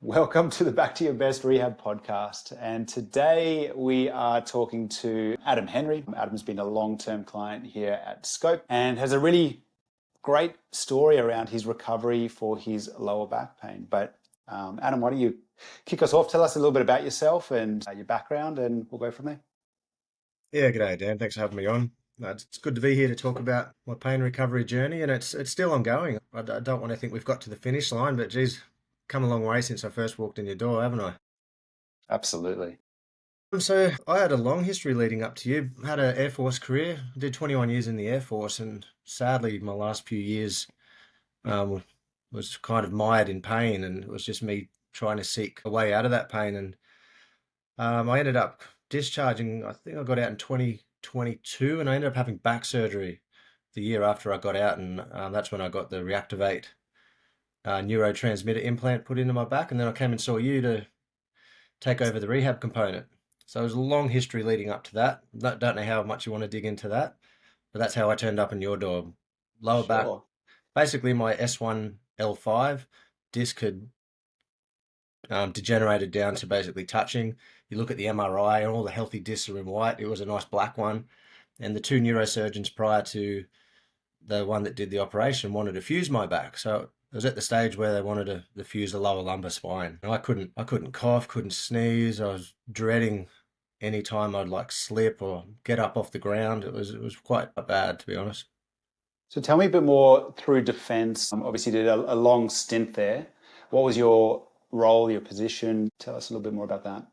Welcome to the Back to Your Best Rehab podcast. And today we are talking to Adam Henry. Adam's been a long-term client here at Scope and has a really great story around his recovery for his lower back pain. But Adam, why don't you kick us off? Tell us a little bit about yourself and your background, and we'll go from there. Yeah, g'day, Dan. Thanks for having me on. It's good to be here to talk about my pain recovery journey, and it's still ongoing. I don't want to think we've got to the finish line, but geez, come a long way since I first walked in your door, haven't I? Absolutely. So I had a long history leading up to you. Had an Air Force career, did 21 years in the Air Force, and sadly, my last few years um, was kind of mired in pain, and it was just me trying to seek a way out of that pain. And I ended up discharging. I think I got out in 2022, and I ended up having back surgery the year after I got out, and that's when I got the Reactivate neurotransmitter implant put into my back, and then I came and saw you to take over the rehab component. So it was a long history leading up to that. Don't know how much you want to dig into that, but that's how I turned up in your door. Lower back, Sure. basically my S1 L5 disc had degenerated down to basically touching. You look at the MRI and all the healthy discs are in white. It was a nice black one. And the two neurosurgeons prior to the one that did the operation wanted to fuse my back. So it was at the stage where they wanted to fuse the lower lumbar spine. And I couldn't cough, couldn't sneeze. I was dreading any time I'd like slip or get up off the ground. It was quite bad, to be honest. So tell me a bit more through defense. Obviously, you did a long stint there. What was your role, your position? Tell us a little bit more about that.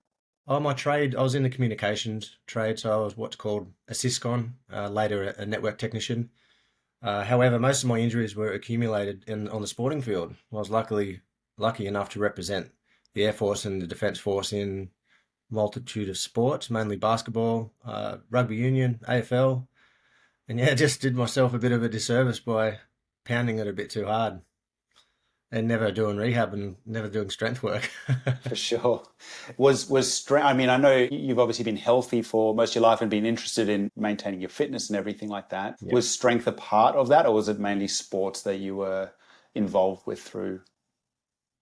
Oh, my trade, I was in the communications trade, so I was what's called a Syscon, later a network technician. However, most of my injuries were accumulated on the sporting field. I was lucky enough to represent the Air Force and the Defence Force in multitude of sports, mainly basketball, rugby union, AFL, and yeah, just did myself a bit of a disservice by pounding it a bit too hard and never doing rehab and never doing strength work. For sure. Was strength, I mean, I know you've obviously been healthy for most of your life and been interested in maintaining your fitness and everything like that. Yeah. Was strength a part of that, or was it mainly sports that you were involved with through?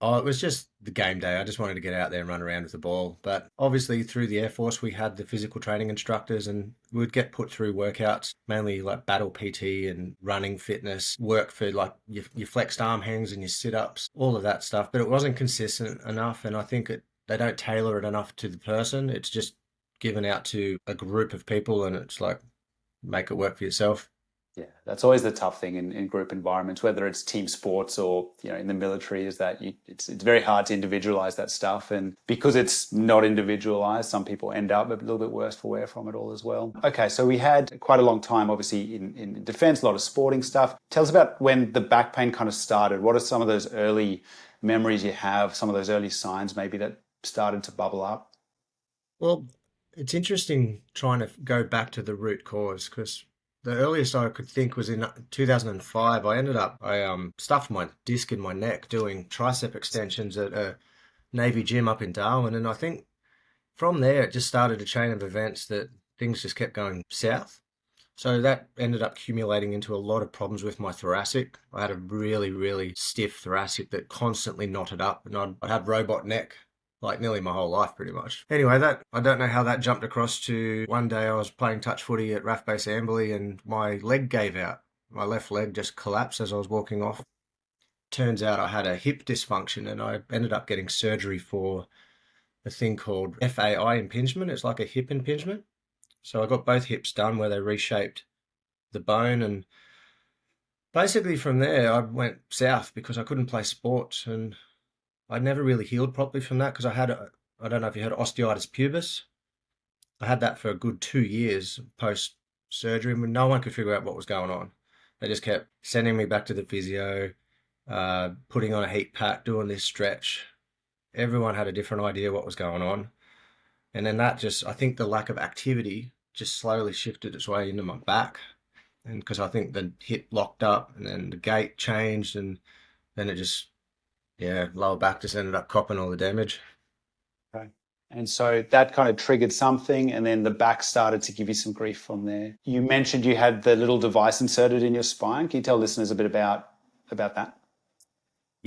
Oh, it was just the game day. I just wanted to get out there and run around with the ball. But obviously, through the Air Force, we had the physical training instructors, and we would get put through workouts, mainly like battle PT and running fitness, work for like your flexed arm hangs and your sit ups, all of that stuff. But it wasn't consistent enough. And I think they don't tailor it enough to the person. It's just given out to a group of people, and it's like, make it work for yourself. Yeah, that's always the tough thing in group environments, whether it's team sports or in the military, is that it's very hard to individualize that stuff, and because it's not individualized, some people end up a little bit worse for wear from it all as well. Okay, so we had quite a long time, obviously in defense, a lot of sporting stuff. Tell us about when the back pain kind of started. What are some of those early memories you have? Some of those early signs maybe that started to bubble up? Well, it's interesting trying to go back to the root cause because the earliest I could think was in 2005. I stuffed my disc in my neck doing tricep extensions at a Navy gym up in Darwin, and I think from there it just started a chain of events that things just kept going south. So that ended up accumulating into a lot of problems with my thoracic. I had a really, really stiff thoracic that constantly knotted up, and I'd have robot neck like nearly my whole life pretty much. Anyway, that I don't know how that jumped across to one day I was playing touch footy at RAF Base Amberley and my leg gave out. My left leg just collapsed as I was walking off. Turns out I had a hip dysfunction and I ended up getting surgery for a thing called FAI impingement. It's like a hip impingement. So I got both hips done where they reshaped the bone, and basically from there I went south because I couldn't play sports, and I never really healed properly from that because I don't know if you heard osteitis pubis. I had that for a good 2 years post surgery, and no one could figure out what was going on. They just kept sending me back to the physio, putting on a heat pack, doing this stretch. Everyone had a different idea what was going on. And then I think the lack of activity just slowly shifted its way into my back. And because I think the hip locked up and then the gait changed, and then yeah, lower back just ended up copping all the damage. Okay. And so that kind of triggered something, and then the back started to give you some grief from there. You mentioned you had the little device inserted in your spine. Can you tell listeners a bit about that?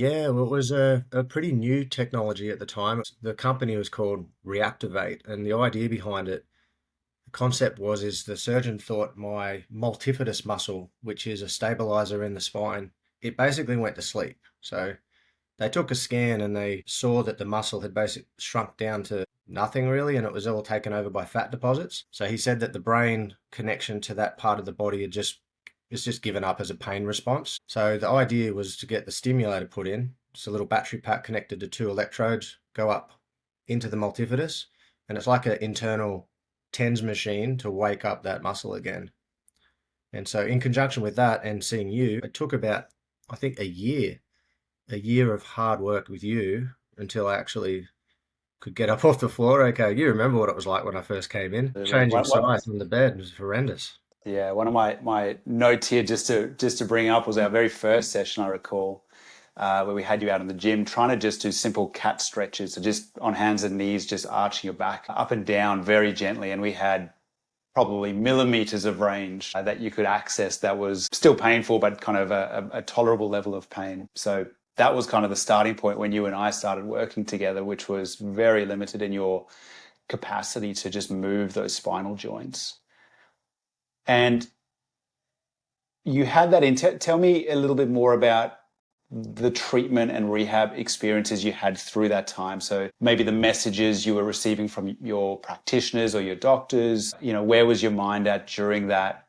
Yeah, well, it was a pretty new technology at the time. The company was called Reactivate, and the idea behind it, the concept was, is the surgeon thought my multifidus muscle, which is a stabilizer in the spine, it basically went to sleep. So they took a scan and they saw that the muscle had basically shrunk down to nothing really, and it was all taken over by fat deposits. So he said that the brain connection to that part of the body had just is just given up as a pain response. So the idea was to get the stimulator put in. It's a little battery pack connected to two electrodes, go up into the multifidus, and it's like an internal TENS machine to wake up that muscle again. And so in conjunction with that and seeing you, it took about, I think, a year of hard work with you until I actually could get up off the floor. Okay, you remember what it was like when I first came in? Really. Changing sides on the bed was horrendous. Yeah, one of my notes here just to bring up was our very first session I recall, where we had you out in the gym trying to just do simple cat stretches, so just on hands and knees, just arching your back up and down very gently, and we had probably millimeters of range that you could access that was still painful, but kind of a tolerable level of pain. So that was kind of the starting point when you and I started working together, which was very limited in your capacity to just move those spinal joints. And you had that in. Tell me a little bit more about the treatment and rehab experiences you had through that time. So maybe the messages you were receiving from your practitioners or your doctors. Where was your mind at during that,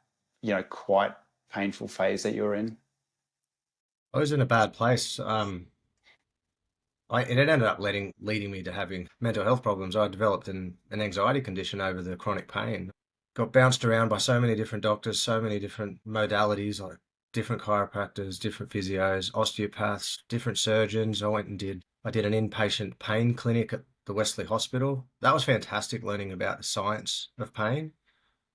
quite painful phase that you were in? I was in a bad place. It ended up leading me to having mental health problems. I developed an anxiety condition over the chronic pain. Got bounced around by so many different doctors, so many different modalities, like different chiropractors, different physios, osteopaths, different surgeons. I did an inpatient pain clinic at the Wesley Hospital. That was fantastic, learning about the science of pain.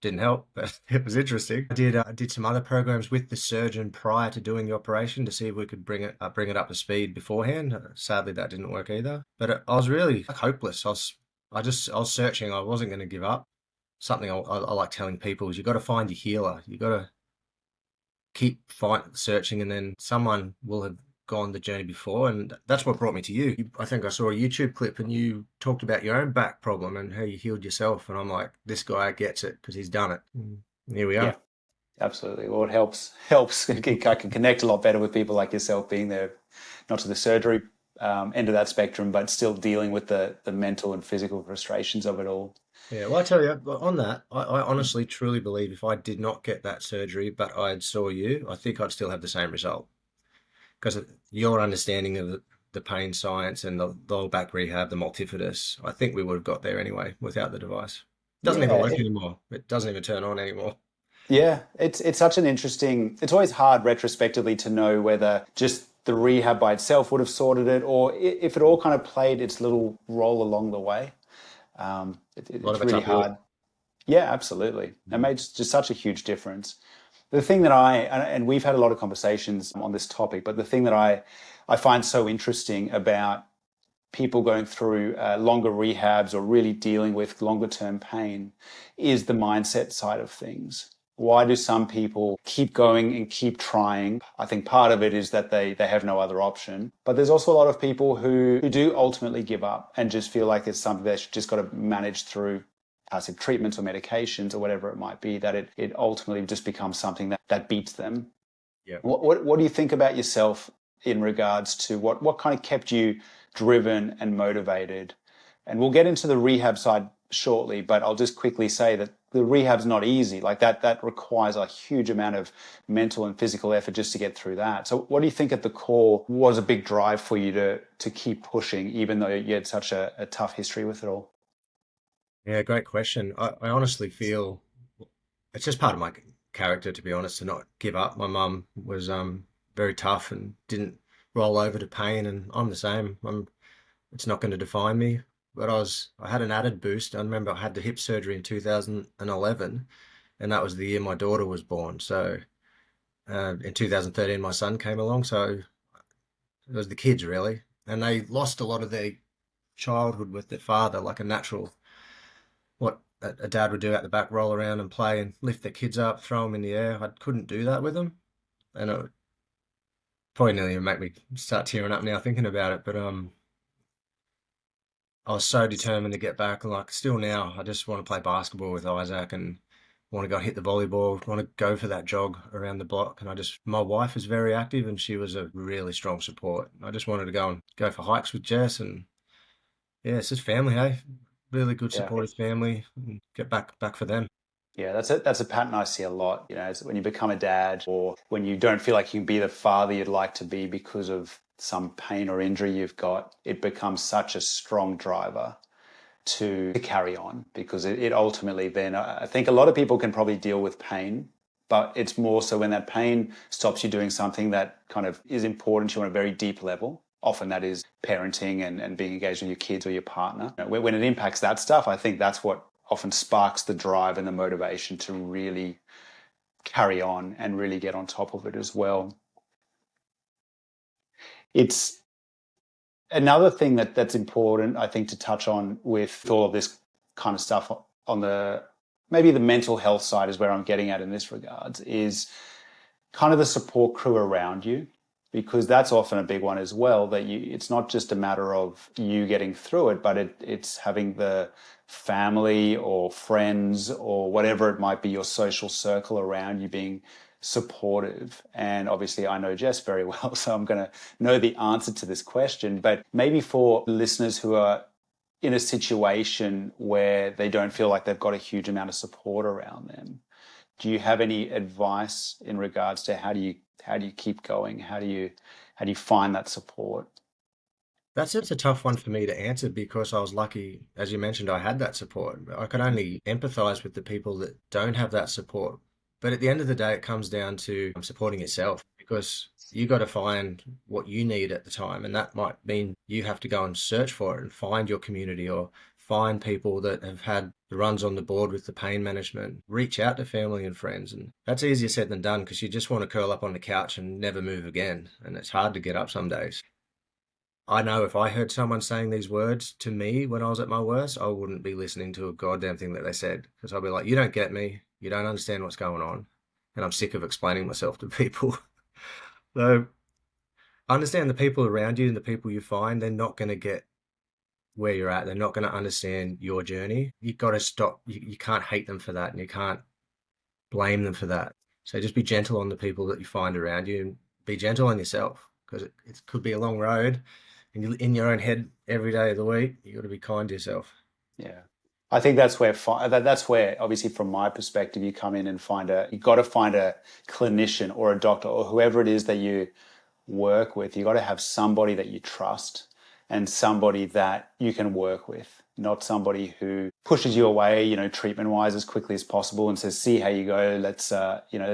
Didn't help, but it was interesting. I did some other programs with the surgeon prior to doing the operation to see if we could bring it up to speed beforehand. Sadly, that didn't work either. But I was really hopeless. I was searching. I wasn't going to give up. Something I like telling people is you got to find your healer. You got to searching, and then someone will have gone the journey before, and that's what brought me to you. I think I saw a YouTube clip, and you talked about your own back problem and how you healed yourself, and I'm like, this guy gets it because he's done it. And here we Yeah, are. absolutely. Well, it helps. I can connect a lot better with people like yourself, being there, not to the surgery end of that spectrum, but still dealing with the mental and physical frustrations of it all. Yeah, well, I tell you, on that, I honestly, truly believe if I did not get that surgery, but I saw you, I think I'd still have the same result. Because your understanding of the pain science and the low back rehab, the multifidus, I think we would have got there anyway without the device. It doesn't even Yeah, work anymore. It doesn't even turn on anymore. yeah, it's such an interesting. It's always hard retrospectively to know whether just the rehab by itself would have sorted it, or if it all kind of played its little role along the way. A lot It's of it's really uphill. hard. Yeah, absolutely. It Mm. made just such a huge difference. The thing that and we've had a lot of conversations on this topic, but the thing that I find so interesting about people going through longer rehabs or really dealing with longer term pain is the mindset side of things. Why do some people keep going and keep trying? I think part of it is that they have no other option. But there's also a lot of people who do ultimately give up and just feel like it's something they've just got to manage through passive treatments or medications or whatever it might be, that it ultimately just becomes something that beats them. Yeah. What do you think about yourself in regards to what kind of kept you driven and motivated? And we'll get into the rehab side shortly, but I'll just quickly say that the rehab's not easy. Like that requires a huge amount of mental and physical effort just to get through that. So what do you think at the core was a big drive for you to keep pushing, even though you had such a tough history with it all? Yeah, great question. I honestly feel it's just part of my character, to be honest, to not give up. My mum was very tough and didn't roll over to pain, and I'm the same. It's not going to define me. But I had an added boost. I remember I had the hip surgery in 2011, and that was the year my daughter was born. So in 2013, my son came along. So it was the kids really, and they lost a lot of their childhood with their father, like a natural what a dad would do at the back, roll around and play and lift their kids up, throw them in the air. I couldn't do that with them, and Probably nearly make me start tearing up now thinking about it. But I was so determined to get back, and like still now, I just want to play basketball with Isaac and want to go hit the volleyball, want to go for that jog around the block. And my wife is very active, and she was a really strong support. I just wanted to go and go for hikes with Jess, and yeah, it's just family, hey, really good Yeah. supportive family, and get back for them. Yeah, that's a pattern I see a lot. You know, it's when you become a dad or when you don't feel like you can be the father you'd like to be because of some pain or injury you've got, it becomes such a strong driver to carry on because it ultimately then I think a lot of people can probably deal with pain, but it's more so when that pain stops you doing something that kind of is important to you on a very deep level. Often that is parenting and being engaged with your kids or your partner. You know, when it impacts that stuff, I think that's what often sparks the drive and the motivation to really carry on and really get on top of it as well. It's another thing that's important, I think, to touch on with all of this kind of stuff on the maybe the mental health side is where I'm getting at in this regards is kind of the support crew around you because that's often a big one as well that you it's not just a matter of you getting through it but it's having the family or friends or whatever it might be your social circle around you being supportive. And obviously I know Jess very well so I'm going to know the answer to this question, but maybe for listeners who are in a situation where they don't feel like they've got a huge amount of support around them, do you have any advice in regards to how do you keep going? How do you find that support? That's just a tough one for me to answer because I was lucky, as you mentioned, I had that support. I could only empathize with the people that don't have that support. But at the end of the day, it comes down to supporting yourself because you got to find what you need at the time. And that might mean you have to go and search for it and find your community or find people that have had the runs on the board with the pain management. Reach out to family and friends. And that's easier said than done because you just want to curl up on the couch and never move again. And it's hard to get up some days. I know if I heard someone saying these words to me when I was at my worst, I wouldn't be listening to a goddamn thing that they said because I'd be like, you don't get me. You don't understand what's going on. And I'm sick of explaining myself to people. So understand the people around you and the people you find, they're not going to get where you're at. They're not going to understand your journey. You've got to stop. You can't hate them for that and you can't blame them for that. So just be gentle on the people that you find around you and be gentle on yourself because it could be a long road and you're in your own head every day of the week. You got to be kind to yourself. Yeah. I think that's where that's where obviously from my perspective you come in and you got to find a clinician or a doctor or whoever it is that you work with. You got to have somebody that you trust and somebody that you can work with, not somebody who pushes you away, you know, treatment wise as quickly as possible and says, "See how you go. Let's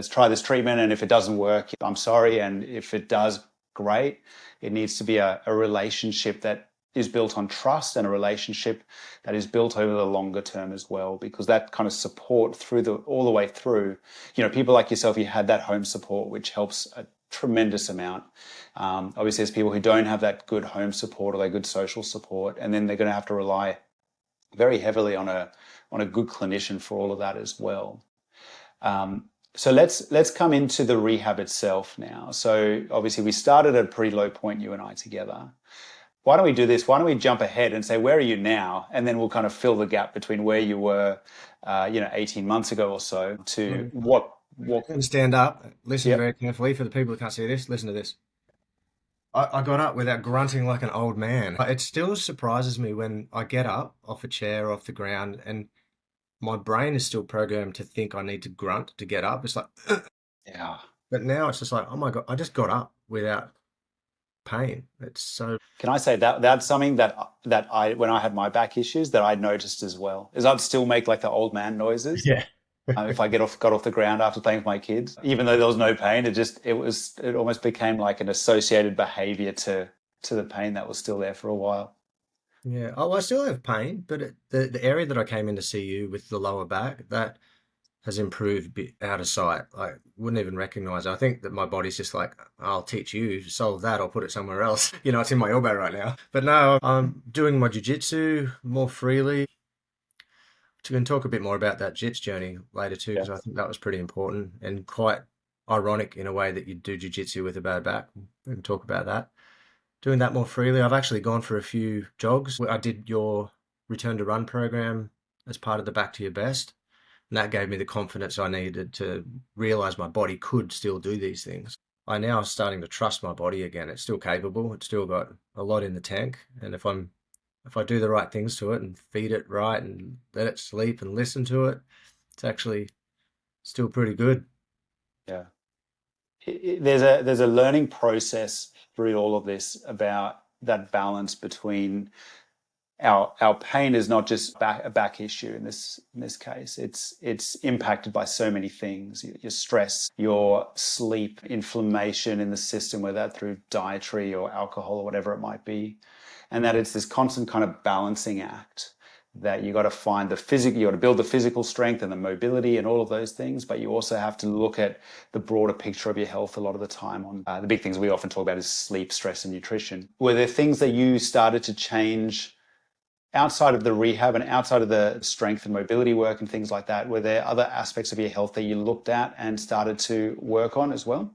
try this treatment. And if it doesn't work, I'm sorry. And if it does, great." It needs to be a relationship that is built on trust and a relationship that is built over the longer term as well, because that kind of support through all the way through, you know, people like yourself, you had that home support, which helps a tremendous amount. Obviously, there's people who don't have that good home support or that good social support, and then they're going to have to rely very heavily on a good clinician for all of that as well. So let's come into the rehab itself now. So obviously, we started at a pretty low point, you and I together. Why don't we do this? Why don't we jump ahead and say where are you now, and then we'll kind of fill the gap between where you were, 18 months ago or so to Mm. what. And stand up, listen Yep. very carefully for the people who can't see this. Listen to this. I got up without grunting like an old man. It still surprises me when I get up off a chair, off the ground, and my brain is still programmed to think I need to grunt to get up. It's like, Yeah. but now it's just like, oh my God, I just got up without pain. It's so, Can I say that that's something that I when I had my back issues that I noticed as well is I'd still make like the old man noises yeah. if I got off the ground after playing with my kids, even though there was no pain. It almost became like an associated behavior to the pain that was still there for a while. Yeah. Oh, I still have pain, but the area that I came in to see you with the lower back, that has improved a bit out of sight. I wouldn't even recognize it. I think that my body's just like, I'll teach you, solve that, I'll put it somewhere else. It's in my elbow right now. But no, I'm doing my jiu-jitsu more freely. We can talk a bit more about that jits journey later too, Yeah. because I think that was pretty important and quite ironic in a way that you do jiu-jitsu with a bad back. We can talk about that. Doing that more freely. I've actually gone for a few jogs. I did your return to run program as part of the Back to Your Best. And that gave me the confidence I needed to realize my body could still do these things. I now am starting to trust my body again. It's still capable. It's still got a lot in the tank. And if I do the right things to it and feed it right and let it sleep and listen to it, it's actually still pretty good. Yeah. There's a learning process through all of this about that balance between our pain is not just a back issue in this case. It's impacted by so many things: your stress, your sleep, inflammation in the system, whether that through dietary or alcohol or whatever it might be, and that it's this constant kind of balancing act that you got to find the physical, you got to build the physical strength and the mobility and all of those things, but you also have to look at the broader picture of your health a lot of the time. On the big things we often talk about is sleep, stress, and nutrition. Were there things that you started to change outside of the rehab and outside of the strength and mobility work and things like that? Were there other aspects of your health that you looked at and started to work on as well?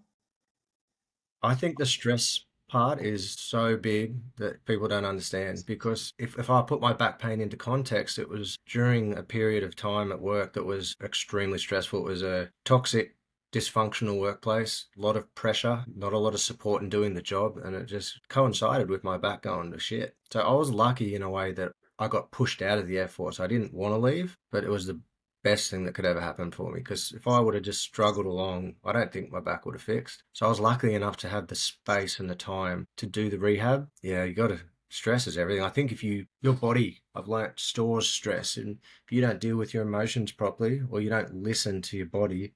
I think the stress part is so big that people don't understand because if I put my back pain into context, it was during a period of time at work that was extremely stressful. It was a toxic, dysfunctional workplace, a lot of pressure, not a lot of support in doing the job, and it just coincided with my back going to shit. So I was lucky in a way that I got pushed out of the Air Force. I didn't want to leave, but it was the best thing that could ever happen for me because if I would have just struggled along, I don't think my back would have fixed. So I was lucky enough to have the space and the time to do the rehab. Yeah, you got to stress is everything. I think if your body, I've learnt, stores stress, and if you don't deal with your emotions properly or you don't listen to your body,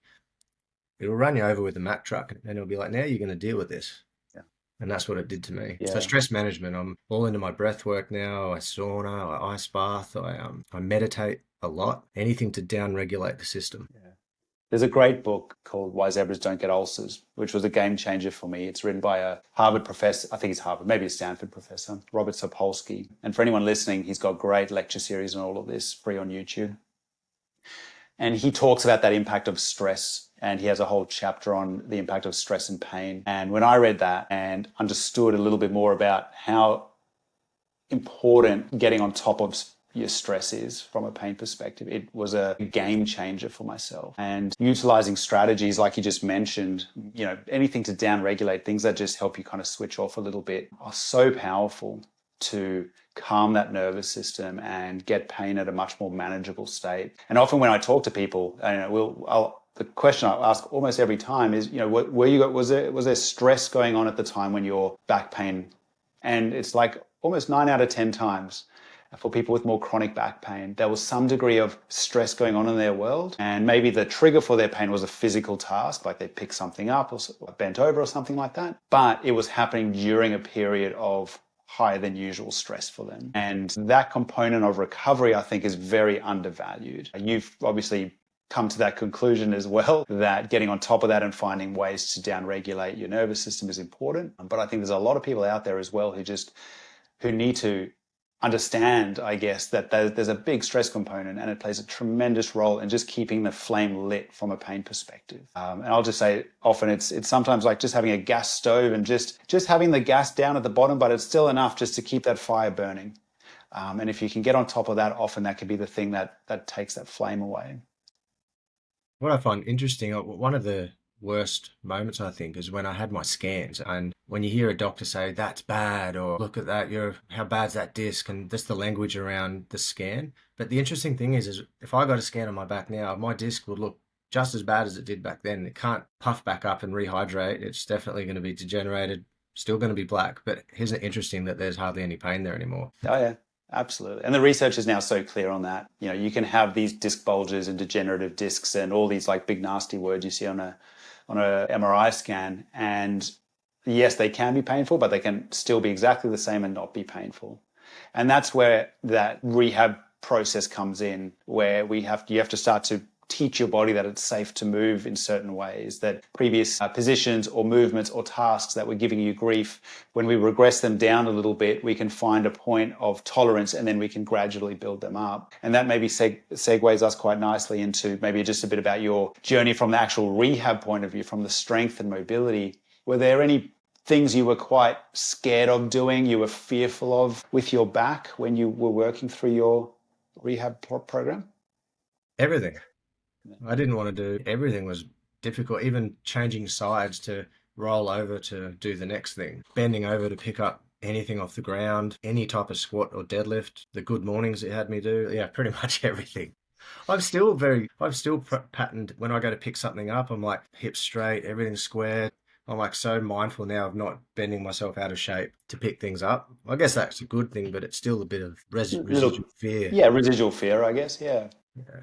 it'll run you over with a Mack truck and it'll be like, now you're going to deal with this. Yeah. And that's what it did to me. So Yeah. stress management, I'm all into my breath work now. I sauna, I ice bath, I meditate a lot. Anything to down regulate the system. Yeah. There's a great book called Why Zebras Don't Get Ulcers, which was a game changer for me. It's written by a Harvard professor, I think it's Harvard, maybe a Stanford professor, Robert Sapolsky. And for anyone listening, he's got great lecture series on all of this, free on YouTube. And he talks about that impact of stress, and he has a whole chapter on the impact of stress and pain. And when I read that and understood a little bit more about how important getting on top of your stress is from a pain perspective, it was a game changer for myself. And utilizing strategies like you just mentioned, anything to down regulate, things that just help you kind of switch off a little bit, are so powerful to calm that nervous system and get pain at a much more manageable state. And often when I talk to people, the question I ask almost every time is, was there stress going on at the time when your back pain? And it's like almost 9 out of 10 times for people with more chronic back pain, there was some degree of stress going on in their world. And maybe the trigger for their pain was a physical task, like they picked something up or bent over or something like that. But it was happening during a period of higher than usual stress for them. And that component of recovery, I think, is very undervalued. You've obviously come to that conclusion as well, that getting on top of that and finding ways to downregulate your nervous system is important. But I think there's a lot of people out there as well who need to understand, I guess, that there's a big stress component and it plays a tremendous role in just keeping the flame lit from a pain perspective. And I'll just say often it's sometimes like just having a gas stove and just having the gas down at the bottom, but it's still enough just to keep that fire burning. And if you can get on top of that, often that can be the thing that takes that flame away. What I find interesting, one of the worst moments I think is when I had my scans, and when you hear a doctor say that's bad or look at that, how bad's that disc, and just the language around the scan. But the interesting thing is if I got a scan on my back now, my disc would look just as bad as it did back then. It can't puff back up and rehydrate. It's definitely going to be degenerated, still going to be black. But isn't it interesting that there's hardly any pain there anymore? Oh yeah. Absolutely. And the research is now so clear on that. You can have these disc bulges and degenerative discs and all these like big nasty words you see on a MRI scan. And yes, they can be painful, but they can still be exactly the same and not be painful. And that's where that rehab process comes in, where you have to start to teach your body that it's safe to move in certain ways, that previous positions or movements or tasks that were giving you grief, when we regress them down a little bit, we can find a point of tolerance and then we can gradually build them up. And that maybe segues us quite nicely into maybe just a bit about your journey from the actual rehab point of view, from the strength and mobility. Were there any things you were quite scared of doing, you were fearful of with your back when you were working through your rehab program? Everything. I didn't want to do everything was difficult, even changing sides to roll over to do the next thing, bending over to pick up anything off the ground, any type of squat or deadlift, the good mornings it had me do. Yeah, pretty much everything. I'm still patterned when I go to pick something up. I'm like hips straight, everything's square. I'm like so mindful now of not bending myself out of shape to pick things up. I guess that's a good thing, but it's still a bit of Little, residual fear. yeah, residual fear, I guess. Yeah, Yeah.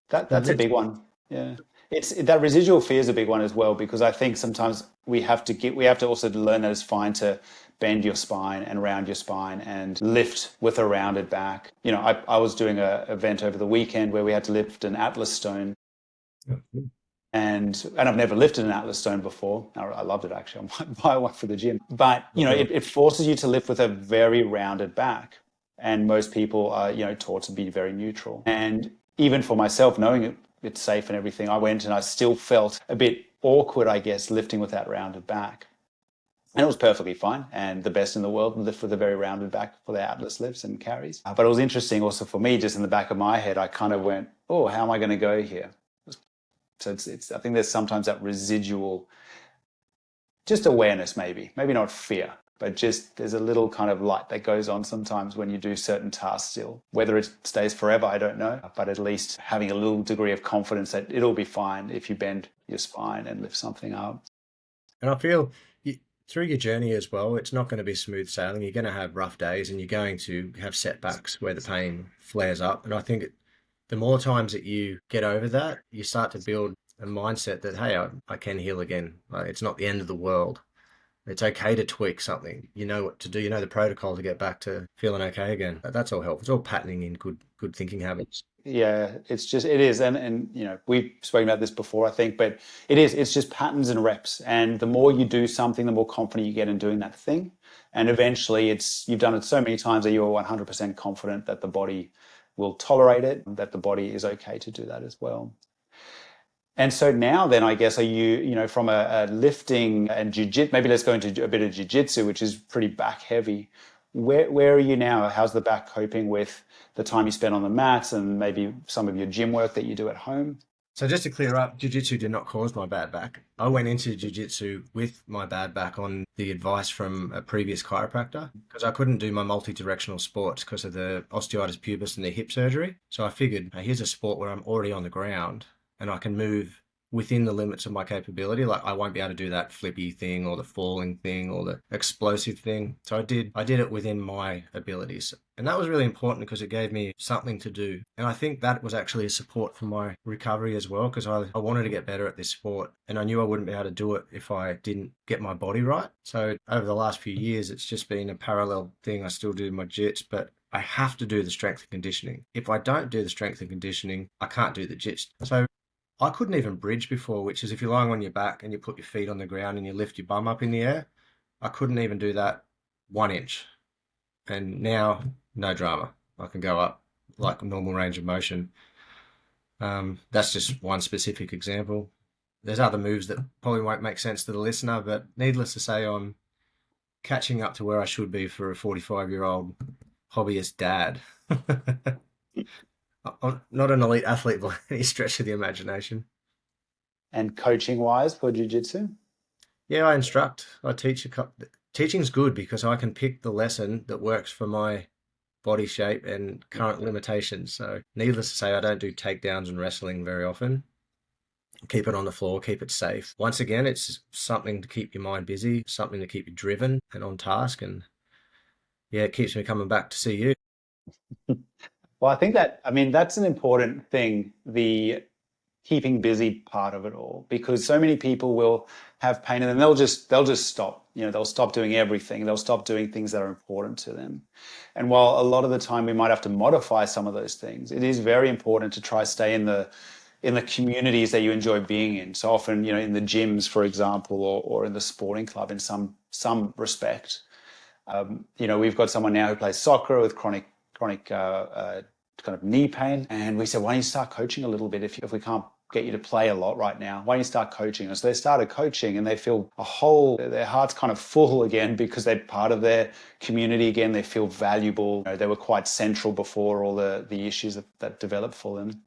that's a big one. Yeah, it's that residual fear is a big one as well because I think sometimes we have to also learn that it's fine to bend your spine and round your spine and lift with a rounded back. You know, I was doing a event over the weekend where we had to lift an Atlas stone. And I've never lifted an Atlas stone before. I loved it actually. I might buy one for the gym. But you know, it forces you to lift with a very rounded back, and most people are taught to be very neutral. And even for myself, knowing it's safe and everything, I went and I still felt a bit awkward, I guess, lifting with that rounded back. And it was perfectly fine, and the best in the world lift with a very rounded back for their Atlas lifts and carries. But it was interesting also for me, just in the back of my head, I kind of went, "Oh, how am I going to go here?" So it's I think there's sometimes that residual, just awareness, maybe not fear, but just there's a little kind of light that goes on sometimes when you do certain tasks still. Whether it stays forever, I don't know, but at least having a little degree of confidence that it'll be fine if you bend your spine and lift something up. And I feel through your journey as well, it's not going to be smooth sailing. You're going to have rough days and you're going to have setbacks where the pain flares up. And I think the more times that you get over that, you start to build a mindset that, hey, I can heal again. Like, it's not the end of the world. It's okay to tweak something. You know what to do. You know the protocol to get back to feeling okay again. That's all helpful. It's all patterning in good thinking habits. Yeah, it is. And we've spoken about this before, I think, but it's just patterns and reps. And the more you do something, the more confident you get in doing that thing. And eventually you've done it so many times that you're 100% confident that the body will tolerate it, that the body is okay to do that as well. And so now then, I guess, are you from a lifting and jiu-jitsu, maybe let's go into a bit of jiu-jitsu, which is pretty back heavy. Where are you now? How's the back coping with the time you spend on the mats and maybe some of your gym work that you do at home? So just to clear up, jiu-jitsu did not cause my bad back. I went into jiu-jitsu with my bad back on the advice from a previous chiropractor because I couldn't do my multi-directional sports because of the osteitis pubis and the hip surgery. So I figured, hey, here's a sport where I'm already on the ground and I can move within the limits of my capability. Like I won't be able to do that flippy thing or the falling thing or the explosive thing. So I did it within my abilities. And that was really important because it gave me something to do. And I think that was actually a support for my recovery as well because I wanted to get better at this sport and I knew I wouldn't be able to do it if I didn't get my body right. So over the last few years, it's just been a parallel thing. I still do my jits, but I have to do the strength and conditioning. If I don't do the strength and conditioning, I can't do the jits. So I couldn't even bridge before, which is if you're lying on your back and you put your feet on the ground and you lift your bum up in the air, I couldn't even do that 1 inch. And now, no drama. I can go up like a normal range of motion. That's just one specific example. There's other moves that probably won't make sense to the listener, but needless to say, I'm catching up to where I should be for a 45-year-old hobbyist dad. I'm not an elite athlete by any stretch of the imagination. And coaching wise for jiu-jitsu? Yeah, I instruct. I teach a couple. Teaching's good because I can pick the lesson that works for my body shape and current limitations. So, needless to say, I don't do takedowns and wrestling very often. Keep it on the floor, keep it safe. Once again, it's something to keep your mind busy, something to keep you driven and on task. And yeah, it keeps me coming back to see you. Well, I mean, that's an important thing, the keeping busy part of it all, because so many people will have pain and then they'll just stop. They'll stop doing everything. They'll stop doing things that are important to them. And while a lot of the time we might have to modify some of those things, it is very important to try stay in the in the communities that you enjoy being in. So often, in the gyms, for example, or in the sporting club in some respect. We've got someone now who plays soccer with chronic kind of knee pain, and we said, why don't you start coaching a little bit if we can't get you to play a lot right now? Why don't you start coaching? And so they started coaching, and they feel their heart's kind of full again because they're part of their community again. They feel valuable. They were quite central before all the issues that developed for them.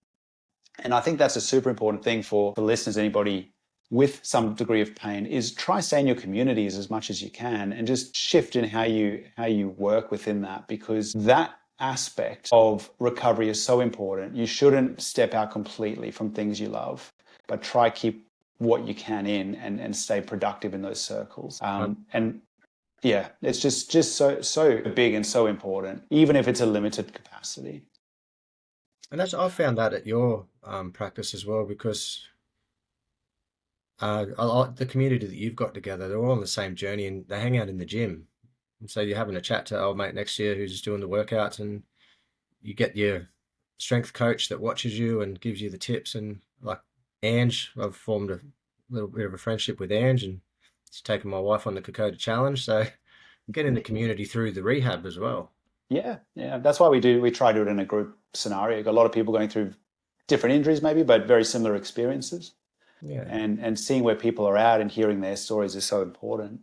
And I think that's a super important thing for listeners, anybody with some degree of pain, is try stay in your communities as much as you can and just shift in how you work within that, because that aspect of recovery is so important. You shouldn't step out completely from things you love, but try keep what you can in and stay productive in those circles. And yeah, it's just so big and so important, even if it's a limited capacity. And I've found that at your practice as well, because the community that you've got together, they're all on the same journey and they hang out in the gym. And so you're having a chat to old mate next year who's just doing the workouts, and you get your strength coach that watches you and gives you the tips. And like Ange, I've formed a little bit of a friendship with Ange, and she's taken my wife on the Kokoda Challenge. So get in the community through the rehab as well. Yeah, yeah. That's why we try to do it in a group scenario. You've got a lot of people going through different injuries maybe, but very similar experiences. Yeah. And seeing where people are at and hearing their stories is so important.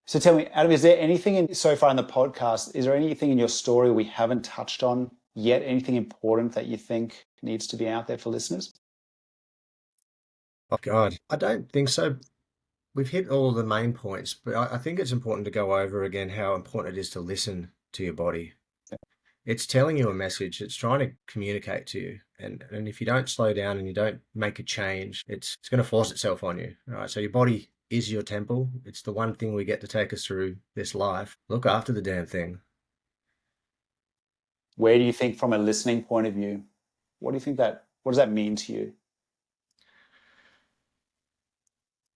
So tell me, Adam, is there anything so far in the podcast, is there anything in your story we haven't touched on yet? Anything important that you think needs to be out there for listeners? Oh God, I don't think so. We've hit all the main points, but I think it's important to go over again how important it is to listen to your body. It's telling you a message. It's trying to communicate to you. And if you don't slow down and you don't make a change, it's going to force itself on you. All right. So your body is your temple. It's the one thing we get to take us through this life. Look after the damn thing. Where do you think, from a listening point of view, what does that mean to you?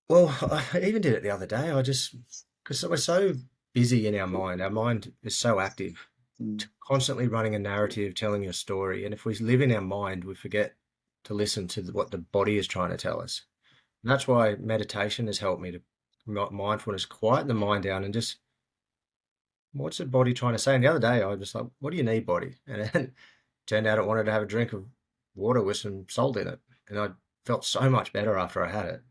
Well, I even did it the other day. Because we're so busy in our mind. Our mind is so active, Mm. constantly running a narrative, telling your story. And if we live in our mind, we forget to listen to what the body is trying to tell us. And that's why meditation has helped me to mindfulness, quieten the mind down and just, what's the body trying to say? And the other day, I was just like, what do you need, body? And then turned out I wanted to have a drink of water with some salt in it. And I felt so much better after I had it.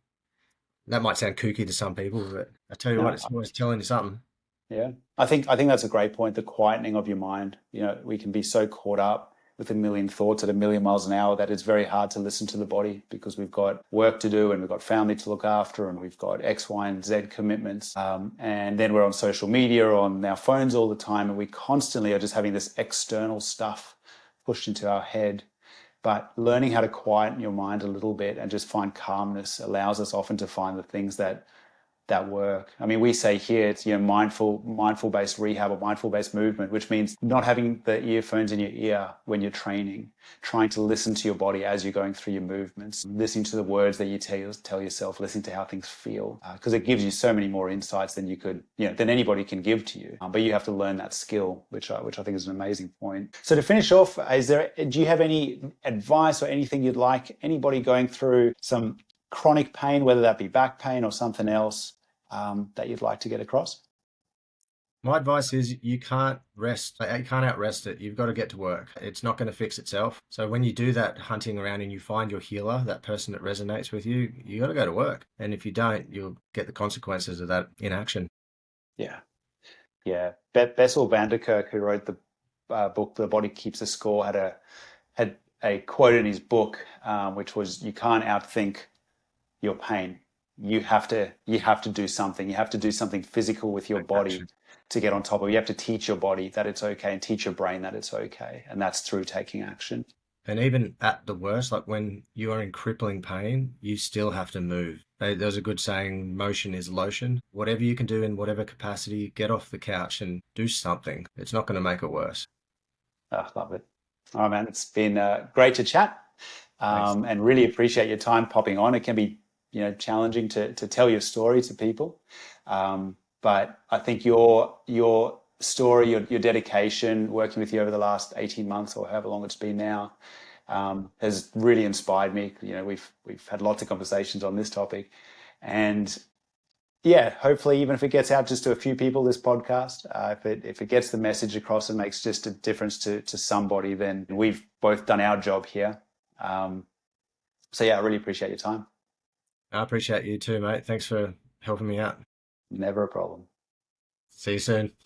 That might sound kooky to some people, but I tell you what, No, it's always telling you something. yeah. I think that's a great point, the quietening of your mind. We can be so caught up with a million thoughts at a million miles an hour that it's very hard to listen to the body, because we've got work to do and we've got family to look after and we've got X, Y, and Z commitments. And then we're on social media, on our phones all the time, and we constantly are just having this external stuff pushed into our head. But learning how to quieten your mind a little bit and just find calmness allows us often to find the things that work. I mean, we say here it's mindful based rehab or mindful based movement, which means not having the earphones in your ear when you're training, trying to listen to your body as you're going through your movements, listening to the words that you tell yourself, listening to how things feel, because it gives you so many more insights than than anybody can give to you. But you have to learn that skill, which I think is an amazing point. So to finish off, do you have any advice or anything you'd like anybody going through some chronic pain, whether that be back pain or something else, that you'd like to get across? My advice is you can't rest. You can't outrest it. You've got to get to work. It's not going to fix itself. So when you do that hunting around and you find your healer, that person that resonates with you, you got to go to work. And if you don't, you'll get the consequences of that inaction. Yeah, yeah. Bessel van der Kolk, who wrote the book "The Body Keeps a Score," had a quote in his book, which was, "You can't outthink your pain. You have to do something. You have to do something physical with your Take body action. to get on top of it. You have to teach your body that it's okay and teach your brain that it's okay, and that's through taking action." And even at the worst, like when you are in crippling pain, you still have to move. There's a good saying, motion is lotion. Whatever you can do in whatever capacity, get off the couch and do something. It's not going to make it worse. I love it. All right, man. It's been great to chat, Thanks. and really appreciate your time popping on. It can be, challenging to tell your story to people, but I think your story, your dedication, working with you over the last 18 months or however long it's been now, has really inspired me. You know, we've had lots of conversations on this topic, and yeah, hopefully, even if it gets out just to a few people, this podcast, if it gets the message across and makes just a difference to somebody, then we've both done our job here. Um, so yeah, I really appreciate your time. I appreciate you too, mate. Thanks for helping me out. Never a problem. See you soon.